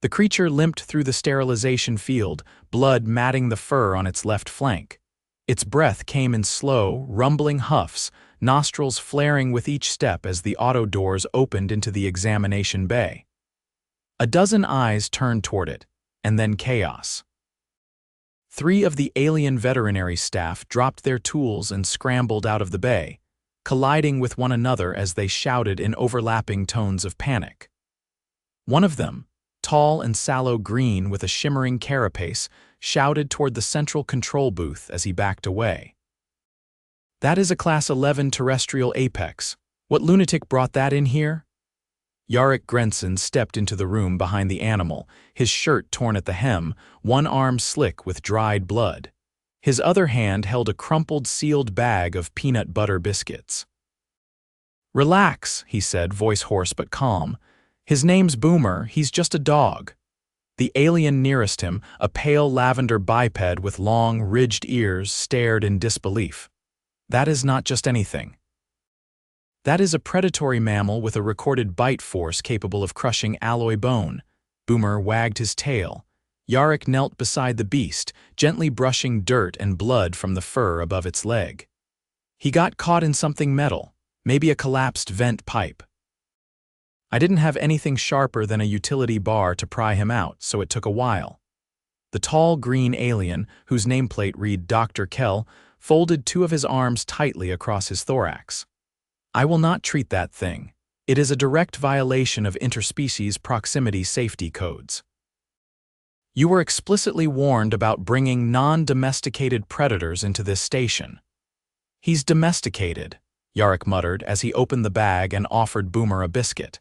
The creature limped through the sterilization field, blood matting the fur on its left flank. Its breath came in slow, rumbling huffs, nostrils flaring with each step as the auto doors opened into the examination bay. A dozen eyes turned toward it, and then chaos. 3 of the alien veterinary staff dropped their tools and scrambled out of the bay, colliding with one another as they shouted in overlapping tones of panic. One of them, tall and sallow green with a shimmering carapace, shouted toward the central control booth as he backed away. "That is a Class 11 terrestrial apex. What lunatic brought that in here?" Yarik Grenson stepped into the room behind the animal, his shirt torn at the hem, one arm slick with dried blood. His other hand held a crumpled sealed bag of peanut butter biscuits. "Relax," he said, voice hoarse but calm. "His name's Boomer, he's just a dog." The alien nearest him, a pale lavender biped with long, ridged ears, stared in disbelief. "That is not just anything. That is a predatory mammal with a recorded bite force capable of crushing alloy bone." Boomer wagged his tail. Yarik knelt beside the beast, gently brushing dirt and blood from the fur above its leg. "He got caught in something metal, maybe a collapsed vent pipe. I didn't have anything sharper than a utility bar to pry him out, so it took a while." The tall green alien, whose nameplate read Dr. Kell, folded 2 of his arms tightly across his thorax. "I will not treat that thing. It is a direct violation of interspecies proximity safety codes. You were explicitly warned about bringing non-domesticated predators into this station." "He's domesticated," Yarik muttered as he opened the bag and offered Boomer a biscuit.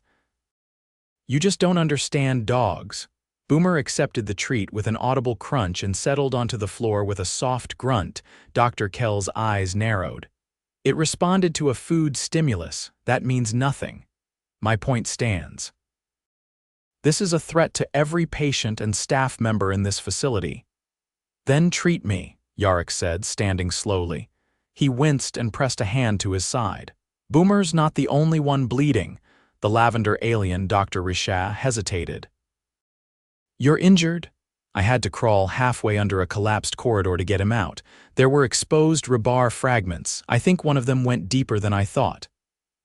"You just don't understand dogs." Boomer accepted the treat with an audible crunch and settled onto the floor with a soft grunt. Dr. Kell's eyes narrowed. "It responded to a food stimulus. That means nothing. My point stands. This is a threat to every patient and staff member in this facility." "Then treat me," Yarik said, standing slowly. He winced and pressed a hand to his side. "Boomer's not the only one bleeding." The lavender alien, Dr. Risha, hesitated. "You're injured?" "I had to crawl halfway under a collapsed corridor to get him out. There were exposed rebar fragments. I think one of them went deeper than I thought."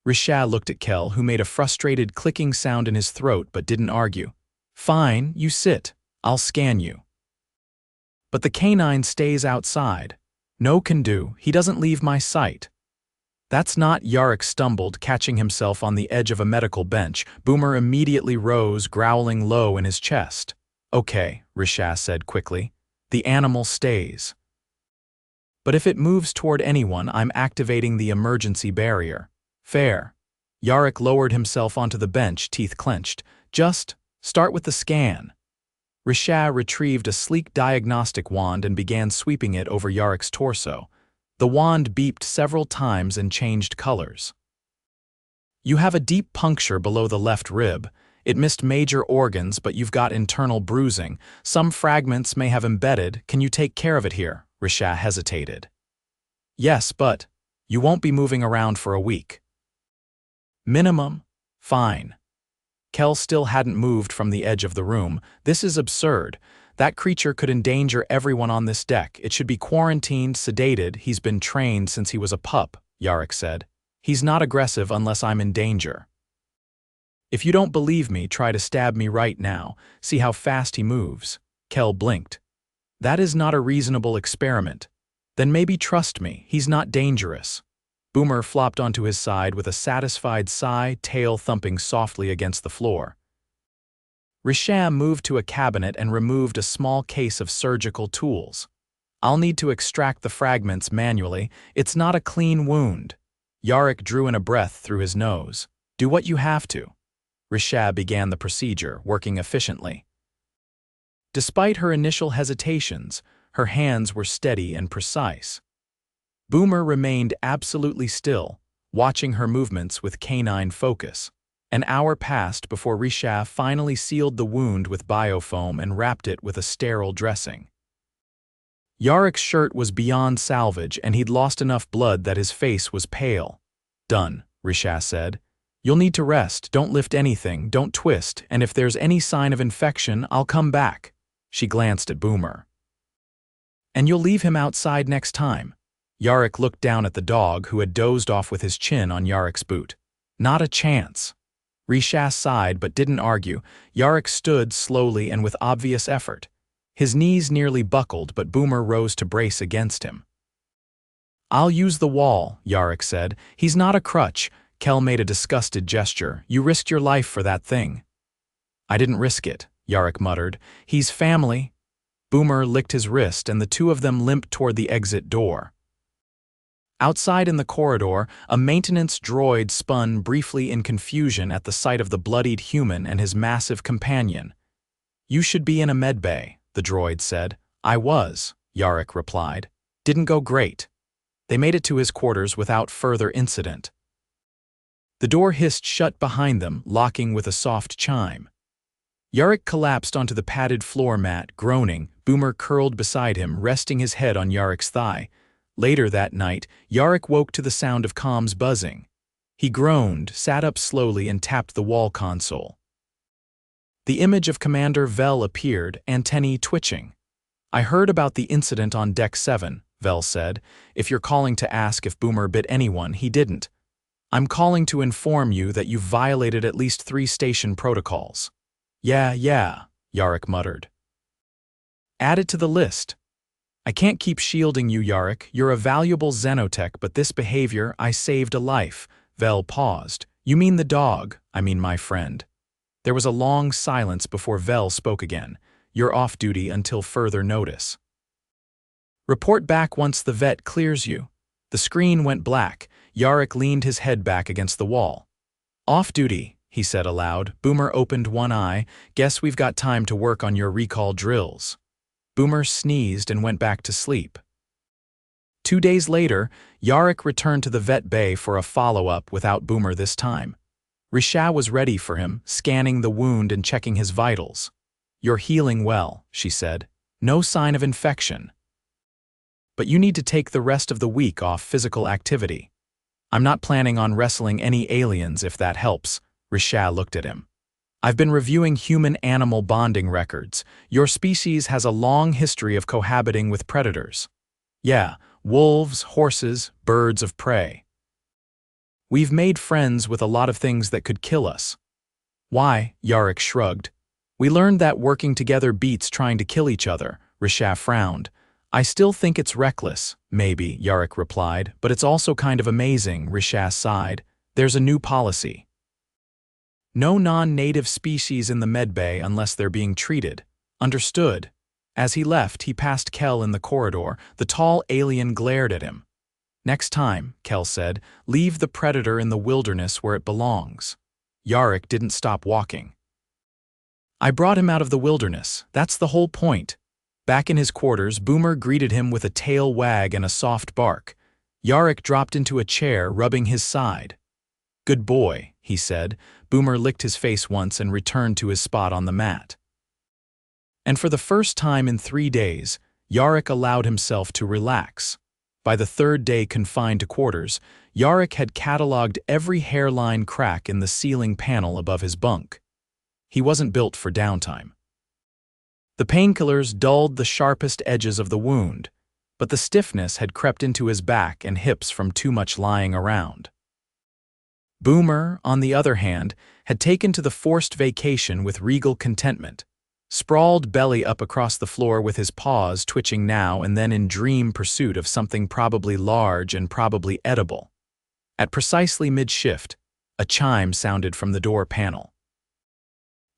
Risha looked at Kell, who made a frustrated clicking sound in his throat but didn't argue. "Fine, you sit. I'll scan you." "But the canine stays outside." "No can do. He doesn't leave my sight." "That's not," Yarik stumbled, catching himself on the edge of a medical bench. Boomer immediately rose, growling low in his chest. "Okay," Risha said quickly. "The animal stays. But if it moves toward anyone, I'm activating the emergency barrier." "Fair." Yarik lowered himself onto the bench, teeth clenched. "Just start with the scan." Risha retrieved a sleek diagnostic wand and began sweeping it over Yarik's torso. The wand beeped several times and changed colors. "You have a deep puncture below the left rib. It missed major organs, but you've got internal bruising. Some fragments may have embedded. Can you take care of it here?" Risha hesitated. "Yes, but you won't be moving around for a week." "Minimum? Fine." Kell still hadn't moved from the edge of the room. "This is absurd. That creature could endanger everyone on this deck. It should be quarantined, sedated. He's been trained since he was a pup," Yarik said. "He's not aggressive unless I'm in danger." "If you don't believe me, try to stab me right now. See how fast he moves." Kell blinked. "That is not a reasonable experiment." "Then maybe trust me. He's not dangerous." Boomer flopped onto his side with a satisfied sigh, tail thumping softly against the floor. Risha moved to a cabinet and removed a small case of surgical tools. "I'll need to extract the fragments manually. It's not a clean wound." Yarik drew in a breath through his nose. "Do what you have to." Risha began the procedure, working efficiently. Despite her initial hesitations, her hands were steady and precise. Boomer remained absolutely still, watching her movements with canine focus. An hour passed before Risha finally sealed the wound with biofoam and wrapped it with a sterile dressing. Yarik's shirt was beyond salvage, and he'd lost enough blood that his face was pale. "Done," Risha said. You'll need to rest, don't lift anything, don't twist, and if there's any sign of infection, I'll come back." She glanced at Boomer. "And you'll leave him outside next time." Yarik looked down at the dog, who had dozed off with his chin on Yarik's boot. "Not a chance." Risha sighed but didn't argue. Yarik stood slowly and with obvious effort. His knees nearly buckled, but Boomer rose to brace against him. "I'll use the wall," Yarik said. "He's not a crutch." Kel made a disgusted gesture. "You risked your life for that thing." "I didn't risk it," Yarik muttered. "He's family." Boomer licked his wrist, and the two of them limped toward the exit door. Outside in the corridor, a maintenance droid spun briefly in confusion at the sight of the bloodied human and his massive companion. "You should be in a medbay," the droid said. "I was," Yarik replied. "Didn't go great." They made it to his quarters without further incident. The door hissed shut behind them, locking with a soft chime. Yarik collapsed onto the padded floor mat, groaning. Boomer curled beside him, resting his head on Yarik's thigh. Later that night, Yarik woke to the sound of comms buzzing. He groaned, sat up slowly, and tapped the wall console. The image of Commander Vel appeared, antennae twitching. "I heard about the incident on Deck 7, Vel said. "If you're calling to ask if Boomer bit anyone, he didn't. I'm calling to inform you that you've violated at least 3 station protocols." Yeah, Yarik muttered. "Add it to the list." "I can't keep shielding you, Yarik. You're a valuable xenotech, but this behavior, I saved a life." Vel paused. "You mean the dog?" "I mean my friend." There was a long silence before Vel spoke again. "You're off duty until further notice. Report back once the vet clears you." The screen went black. Yarik leaned his head back against the wall. "Off duty," he said aloud. Boomer opened one eye. "Guess we've got time to work on your recall drills." Boomer sneezed and went back to sleep. 2 days later, Yarik returned to the vet bay for a follow-up without Boomer this time. Risha was ready for him, scanning the wound and checking his vitals. "You're healing well," she said. "No sign of infection. But you need to take the rest of the week off physical activity." "I'm not planning on wrestling any aliens if that helps." Risha looked at him. "I've been reviewing human-animal bonding records. Your species has a long history of cohabiting with predators. Yeah, wolves, horses, birds of prey. We've made friends with a lot of things that could kill us." "Why?" Yarik shrugged. "We learned that working together beats trying to kill each other." Risha frowned. "I still think it's reckless." "Maybe," Yarik replied, "but it's also kind of amazing." Risha sighed. "There's a new policy. No non-native species in the medbay unless they're being treated." "Understood." As he left, he passed Kel in the corridor. The tall alien glared at him. "Next time," Kel said, "leave the predator in the wilderness where it belongs." Yarik didn't stop walking. "I brought him out of the wilderness. That's the whole point." Back in his quarters, Boomer greeted him with a tail wag and a soft bark. Yarik dropped into a chair, rubbing his side. "Good boy," he said. Boomer licked his face once and returned to his spot on the mat. And for the first time in 3 days, Yarik allowed himself to relax. By the 3rd day confined to quarters, Yarik had catalogued every hairline crack in the ceiling panel above his bunk. He wasn't built for downtime. The painkillers dulled the sharpest edges of the wound, but the stiffness had crept into his back and hips from too much lying around. Boomer, on the other hand, had taken to the forced vacation with regal contentment, sprawled belly up across the floor with his paws twitching now and then in dream pursuit of something probably large and probably edible. At precisely mid-shift, a chime sounded from the door panel.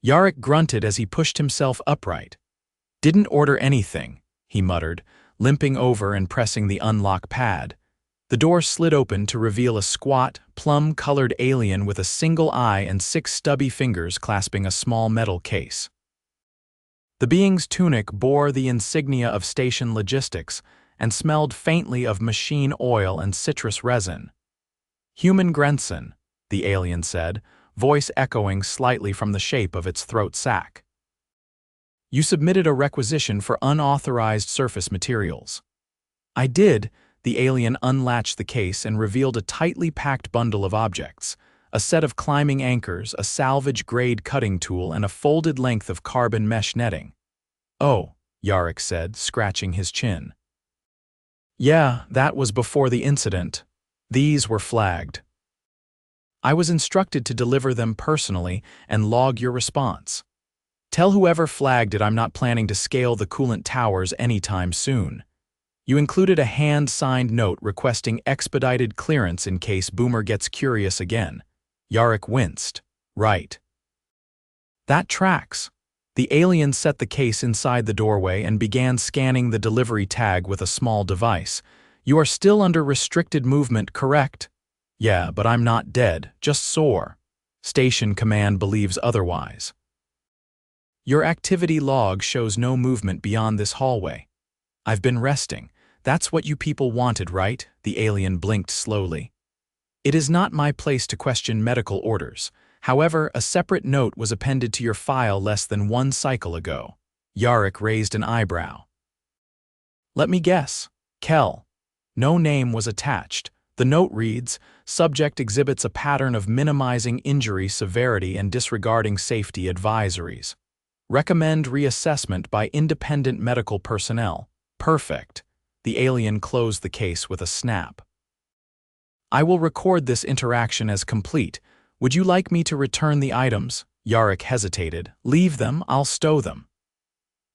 Yarik grunted as he pushed himself upright. "Didn't order anything," he muttered, limping over and pressing the unlock pad. The door slid open to reveal a squat, plum-colored alien with a single eye and 6 stubby fingers clasping a small metal case. The being's tunic bore the insignia of station logistics and smelled faintly of machine oil and citrus resin. "Human Grenson," the alien said, voice echoing slightly from the shape of its throat sac. "You submitted a requisition for unauthorized surface materials." "I did." The alien unlatched the case and revealed a tightly packed bundle of objects, a set of climbing anchors, a salvage-grade cutting tool, and a folded length of carbon mesh netting. "Oh," Yarik said, scratching his chin. "Yeah, that was before the incident. These were flagged. I was instructed to deliver them personally and log your response. Tell whoever flagged it I'm not planning to scale the coolant towers anytime soon. You included a hand-signed note requesting expedited clearance in case Boomer gets curious again." Yarik winced. "Right. That tracks." The alien set the case inside the doorway and began scanning the delivery tag with a small device. "You are still under restricted movement, correct?" "Yeah, but I'm not dead, just sore. Station command believes otherwise." "Your activity log shows no movement beyond this hallway. I've been resting. That's what you people wanted, right?" The alien blinked slowly. "It is not my place to question medical orders. However, a separate note was appended to your file less than 1 cycle ago." Yarik raised an eyebrow. "Let me guess. Kel." No name was attached. The note reads, "Subject exhibits a pattern of minimizing injury severity and disregarding safety advisories. Recommend reassessment by independent medical personnel." "Perfect." The alien closed the case with a snap. "I will record this interaction as complete. Would you like me to return the items?" Yarik hesitated. "Leave them, I'll stow them."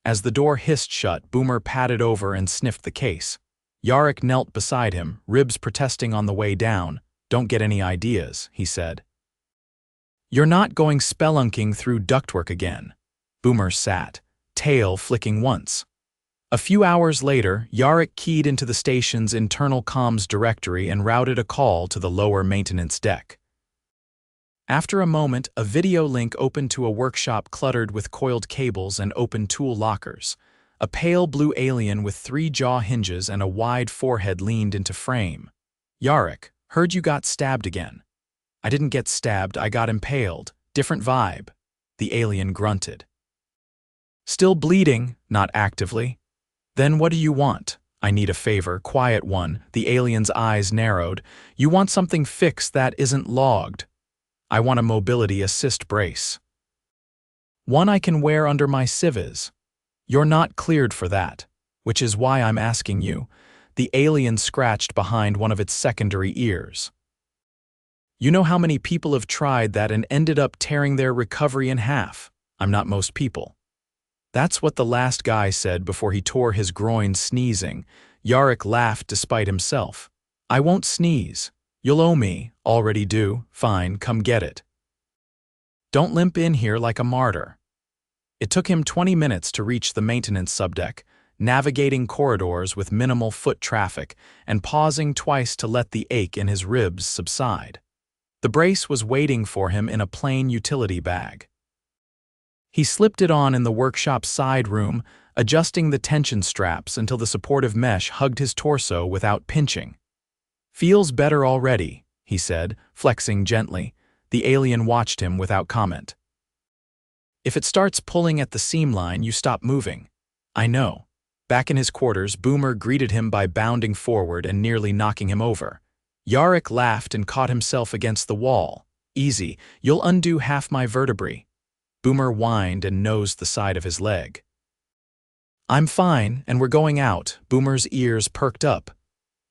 As the door hissed shut, Boomer padded over and sniffed the case. Yarik knelt beside him, ribs protesting on the way down. "Don't get any ideas," he said. "You're not going spelunking through ductwork again." Boomer sat, tail flicking once. A few hours later, Yarik keyed into the station's internal comms directory and routed a call to the lower maintenance deck. After a moment, a video link opened to a workshop cluttered with coiled cables and open tool lockers. A pale blue alien with 3 jaw hinges and a wide forehead leaned into frame. "Yarik, heard you got stabbed again." "I didn't get stabbed, I got impaled. Different vibe." The alien grunted. "Still bleeding?" "Not actively." "Then what do you want?" "I need a favor, quiet one." The alien's eyes narrowed. "You want something fixed that isn't logged." "I want a mobility assist brace. One I can wear under my civs." "You're not cleared for that, which is why I'm asking you." The alien scratched behind one of its secondary ears. "You know how many people have tried that and ended up tearing their recovery in half?" "I'm not most people." "That's what the last guy said before he tore his groin sneezing." Yarik laughed despite himself. "I won't sneeze. You'll owe me." "Already do." "Fine, come get it. Don't limp in here like a martyr." It took him 20 minutes to reach the maintenance subdeck, navigating corridors with minimal foot traffic and pausing twice to let the ache in his ribs subside. The brace was waiting for him in a plain utility bag. He slipped it on in the workshop side room, adjusting the tension straps until the supportive mesh hugged his torso without pinching. "Feels better already," he said, flexing gently. The alien watched him without comment. "If it starts pulling at the seam line, you stop moving." "I know." Back in his quarters, Boomer greeted him by bounding forward and nearly knocking him over. Yarik laughed and caught himself against the wall. "Easy, you'll undo half my vertebrae." Boomer whined and nosed the side of his leg. "I'm fine, and we're going out." Boomer's ears perked up.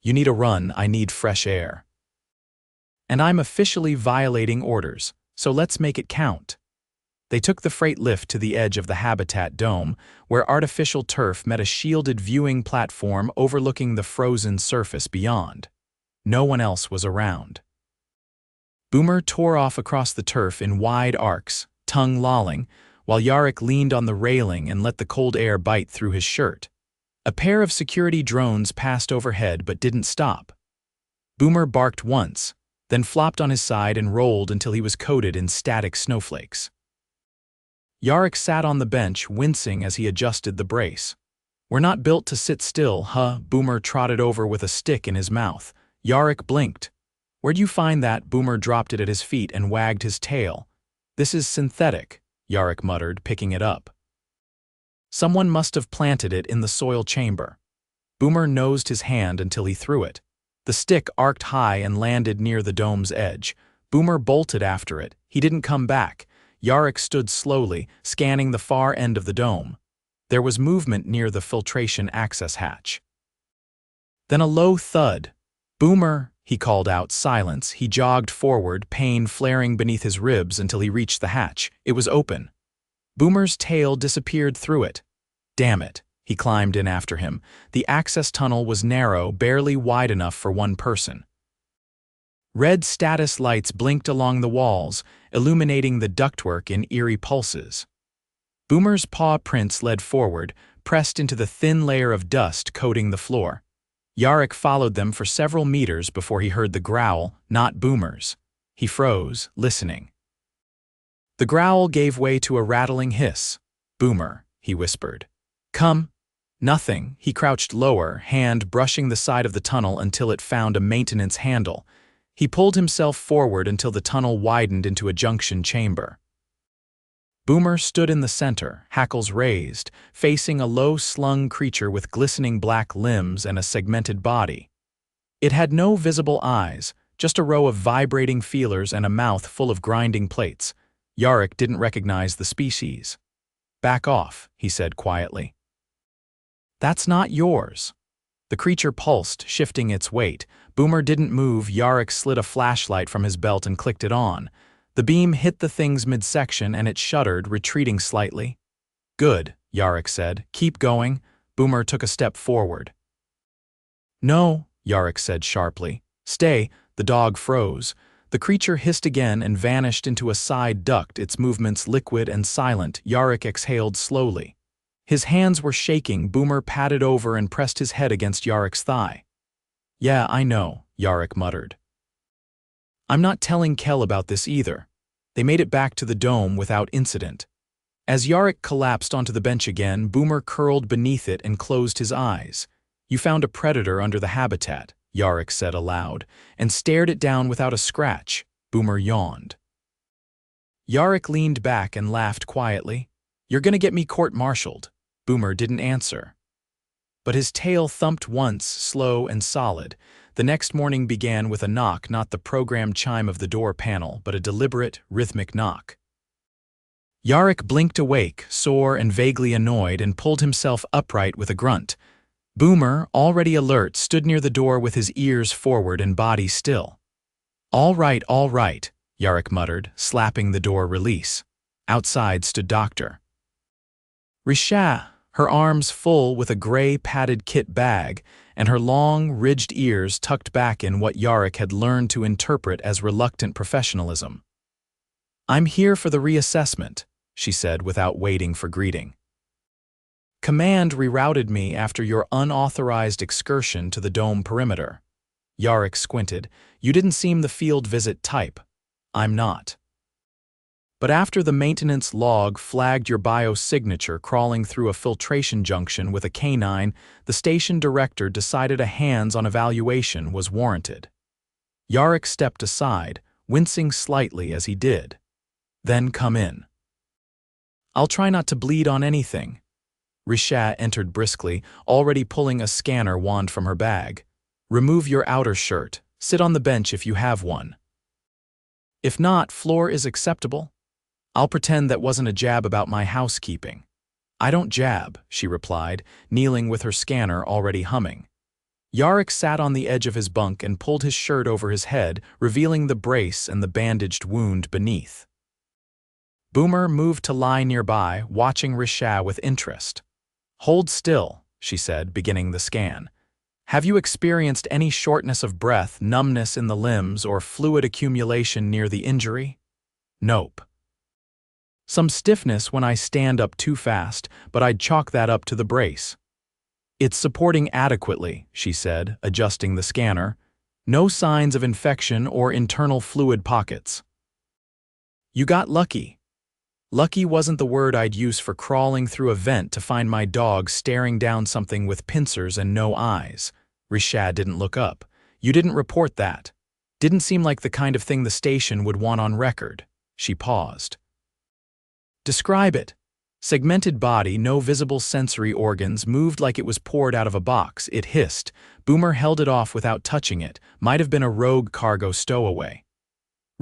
"You need a run, I need fresh air. And I'm officially violating orders, so let's make it count." They took the freight lift to the edge of the habitat dome, where artificial turf met a shielded viewing platform overlooking the frozen surface beyond. No one else was around. Boomer tore off across the turf in wide arcs, tongue lolling, while Yarik leaned on the railing and let the cold air bite through his shirt. A pair of security drones passed overhead but didn't stop. Boomer barked once, then flopped on his side and rolled until he was coated in static snowflakes. Yarik sat on the bench, wincing as he adjusted the brace. "We're not built to sit still, huh?" Boomer trotted over with a stick in his mouth. Yarik blinked. "Where'd you find that?" Boomer dropped it at his feet and wagged his tail. "This is synthetic," Yarik muttered, picking it up. "Someone must have planted it in the soil chamber." Boomer nosed his hand until he threw it. The stick arced high and landed near the dome's edge. Boomer bolted after it. He didn't come back. Yarik stood slowly, scanning the far end of the dome. There was movement near the filtration access hatch. Then a low thud. "Boomer," he called out. Silence. He jogged forward, pain flaring beneath his ribs until he reached the hatch. It was open. Boomer's tail disappeared through it. Damn it. He climbed in after him. The access tunnel was narrow, barely wide enough for one person. Red status lights blinked along the walls, illuminating the ductwork in eerie pulses. Boomer's paw prints led forward, pressed into the thin layer of dust coating the floor. Yarik followed them for several meters before he heard the growl, not Boomer's. He froze, listening. The growl gave way to a rattling hiss. "Boomer," he whispered. "Come." Nothing. He crouched lower, hand brushing the side of the tunnel until it found a maintenance handle. He pulled himself forward until the tunnel widened into a junction chamber. Boomer stood in the center, hackles raised, facing a low-slung creature with glistening black limbs and a segmented body. It had no visible eyes, just a row of vibrating feelers and a mouth full of grinding plates. Yarik didn't recognize the species. "Back off," he said quietly. "That's not yours." The creature pulsed, shifting its weight. Boomer didn't move. Yarik slid a flashlight from his belt and clicked it on. The beam hit the thing's midsection and it shuddered, retreating slightly. "Good," Yarik said. "Keep going." Boomer took a step forward. "No," Yarik said sharply. "Stay." The dog froze. The creature hissed again and vanished into a side duct, its movements liquid and silent. Yarik exhaled slowly. His hands were shaking. Boomer patted over and pressed his head against Yarik's thigh. "Yeah, I know," Yarik muttered. "I'm not telling Kel about this either." They made it back to the dome without incident. As Yarik collapsed onto the bench again, Boomer curled beneath it and closed his eyes. "You found a predator under the habitat," Yarik said aloud, and stared it down without a scratch. Boomer yawned. Yarik leaned back and laughed quietly. "You're gonna get me court-martialed." Boomer didn't answer. But his tail thumped once, slow and solid. The next morning began with a knock, not the programmed chime of the door panel, but a deliberate, rhythmic knock. Yarik blinked awake, sore and vaguely annoyed, and pulled himself upright with a grunt. Boomer, already alert, stood near the door with his ears forward and body still. All right," Yarik muttered, slapping the door release. Outside stood Dr. Risha, her arms full with a gray padded kit bag, and her long, ridged ears tucked back in what Yarik had learned to interpret as reluctant professionalism. "I'm here for the reassessment," she said without waiting for greeting. "Command rerouted me after your unauthorized excursion to the dome perimeter." Yarik squinted. "You didn't seem the field visit type." "I'm not. But after the maintenance log flagged your biosignature crawling through a filtration junction with a canine, the station director decided a hands-on evaluation was warranted." Yarik stepped aside, wincing slightly as he did. "Then come in." "I'll try not to bleed on anything." Risha entered briskly, already pulling a scanner wand from her bag. "Remove your outer shirt. Sit on the bench if you have one. If not, floor is acceptable. I'll pretend that wasn't a jab about my housekeeping." "I don't jab," she replied, kneeling with her scanner already humming. Yarik sat on the edge of his bunk and pulled his shirt over his head, revealing the brace and the bandaged wound beneath. Boomer moved to lie nearby, watching Risha with interest. "Hold still," she said, beginning the scan. "Have you experienced any shortness of breath, numbness in the limbs, or fluid accumulation near the injury?" "Nope. Some stiffness when I stand up too fast, but I'd chalk that up to the brace." "It's supporting adequately," she said, adjusting the scanner. "No signs of infection or internal fluid pockets." "You got lucky." Lucky wasn't the word I'd use for crawling through a vent to find my dog staring down something with pincers and no eyes. Risha didn't look up. "You didn't report that. Didn't seem like the kind of thing the station would want on record." She paused. "Describe it." Segmented body, no visible sensory organs, moved like it was poured out of a box. It hissed. Boomer held it off without touching it. Might have been a rogue cargo stowaway.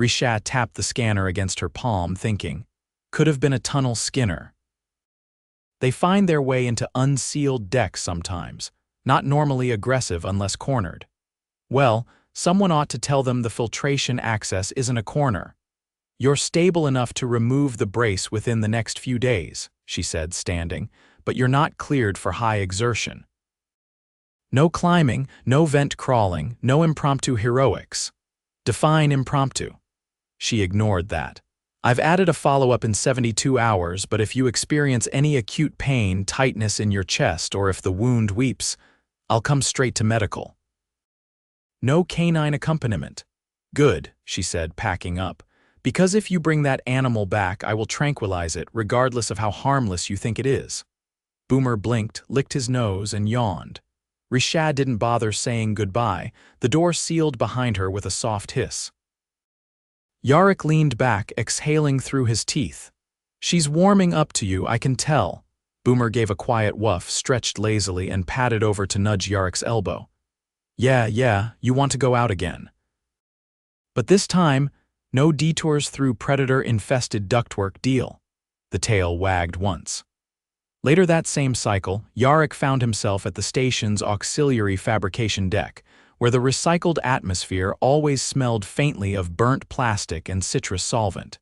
Risha tapped the scanner against her palm, thinking, could have been a tunnel skinner. They find their way into unsealed decks sometimes, not normally aggressive unless cornered. Well, someone ought to tell them the filtration access isn't a corner. You're stable enough to remove the brace within the next few days, she said, standing, but you're not cleared for high exertion. No climbing, no vent crawling, no impromptu heroics. Define impromptu. She ignored that. I've added a follow-up in 72 hours, but if you experience any acute pain, tightness in your chest, or if the wound weeps, I'll come straight to medical. No canine accompaniment. Good, she said, packing up. Because if you bring that animal back, I will tranquilize it, regardless of how harmless you think it is. Boomer blinked, licked his nose, and yawned. Risha didn't bother saying goodbye, the door sealed behind her with a soft hiss. Yarik leaned back, exhaling through his teeth. She's warming up to you, I can tell. Boomer gave a quiet woof, stretched lazily, and padded over to nudge Yarik's elbow. Yeah, you want to go out again. But this time, no detours through predator-infested ductwork deal. The tail wagged once. Later that same cycle, Yarik found himself at the station's auxiliary fabrication deck, where the recycled atmosphere always smelled faintly of burnt plastic and citrus solvent.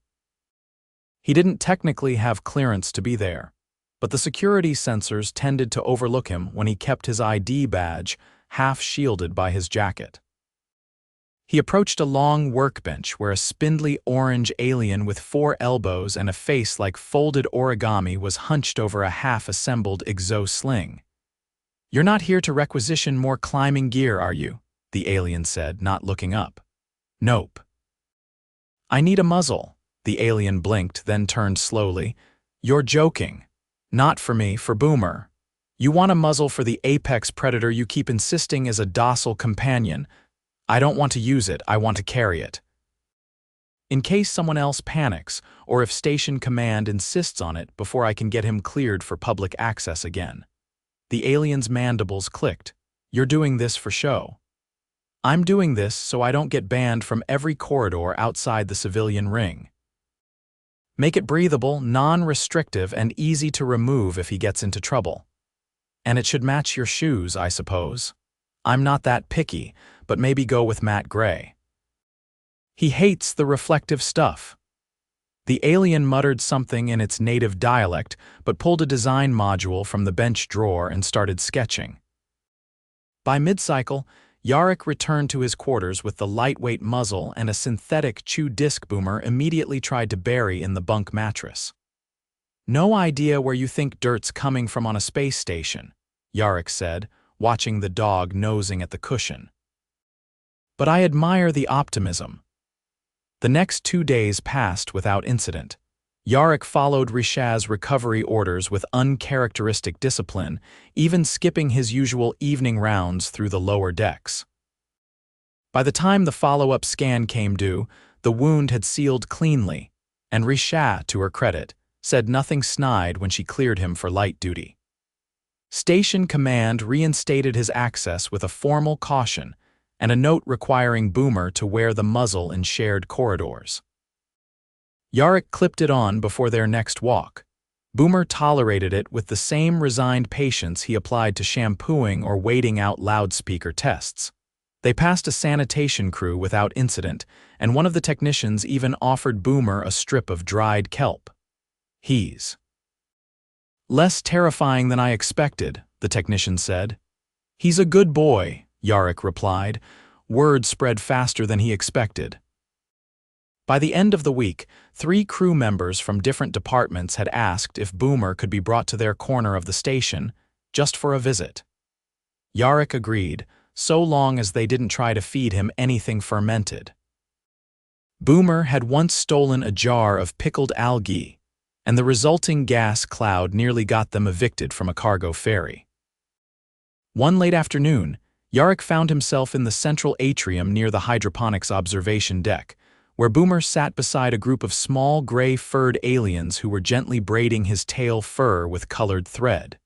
He didn't technically have clearance to be there, but the security sensors tended to overlook him when he kept his ID badge half shielded by his jacket. He approached a long workbench where a spindly orange alien with 4 elbows and a face like folded origami was hunched over a half-assembled exo-sling. You're not here to requisition more climbing gear, are you? The alien said, not looking up. Nope. I need a muzzle. The alien blinked, then turned slowly. You're joking. Not for me, for Boomer. You want a muzzle for the apex predator you keep insisting is a docile companion. I don't want to use it, I want to carry it. In case someone else panics, or if Station Command insists on it before I can get him cleared for public access again. The alien's mandibles clicked. You're doing this for show. I'm doing this so I don't get banned from every corridor outside the civilian ring. Make it breathable, non-restrictive, and easy to remove if he gets into trouble. And it should match your shoes, I suppose. I'm not that picky, but maybe go with matte gray. He hates the reflective stuff. The alien muttered something in its native dialect, but pulled a design module from the bench drawer and started sketching. By mid-cycle, Yarik returned to his quarters with the lightweight muzzle and a synthetic chew disc. Boomer immediately tried to bury in the bunk mattress. No idea where you think dirt's coming from on a space station, Yarik said, watching the dog nosing at the cushion. But I admire the optimism. The next 2 days passed without incident. Yarik followed Risha's recovery orders with uncharacteristic discipline, even skipping his usual evening rounds through the lower decks. By the time the follow-up scan came due, the wound had sealed cleanly, and Risha, to her credit, said nothing snide when she cleared him for light duty. Station Command reinstated his access with a formal caution and a note requiring Boomer to wear the muzzle in shared corridors. Yarik clipped it on before their next walk. Boomer tolerated it with the same resigned patience he applied to shampooing or waiting out loudspeaker tests. They passed a sanitation crew without incident, and one of the technicians even offered Boomer a strip of dried kelp. He's less terrifying than I expected, the technician said. He's a good boy, Yarik replied. Word spread faster than he expected. By the end of the week, 3 crew members from different departments had asked if Boomer could be brought to their corner of the station, just for a visit. Yarik agreed, so long as they didn't try to feed him anything fermented. Boomer had once stolen a jar of pickled algae, and the resulting gas cloud nearly got them evicted from a cargo ferry. One late afternoon, Yarik found himself in the central atrium near the hydroponics observation deck, where Boomer sat beside a group of small gray-furred aliens who were gently braiding his tail fur with colored thread.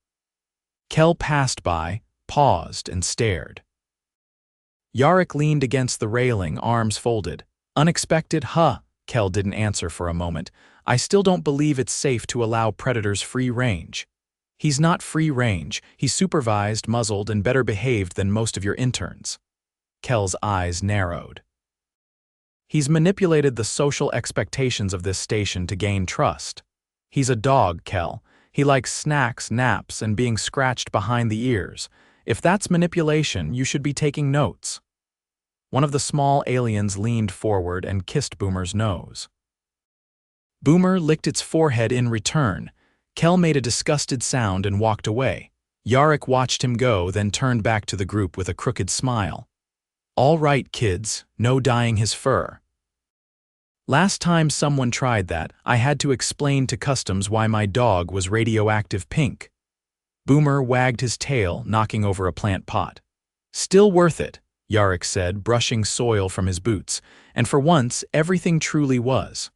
Kel passed by, paused, and stared. Yarik leaned against the railing, arms folded. Unexpected, huh? Kel didn't answer for a moment. I still don't believe it's safe to allow predators free range. He's not free range. He's supervised, muzzled, and better behaved than most of your interns. Kel's eyes narrowed. He's manipulated the social expectations of this station to gain trust. He's a dog, Kel. He likes snacks, naps, and being scratched behind the ears. If that's manipulation, you should be taking notes. One of the small aliens leaned forward and kissed Boomer's nose. Boomer licked its forehead in return. Kel made a disgusted sound and walked away. Yarik watched him go, then turned back to the group with a crooked smile. All right, kids, no dyeing his fur. Last time someone tried that, I had to explain to customs why my dog was radioactive pink. Boomer wagged his tail, knocking over a plant pot. Still worth it, Yarik said, brushing soil from his boots, and for once everything truly was.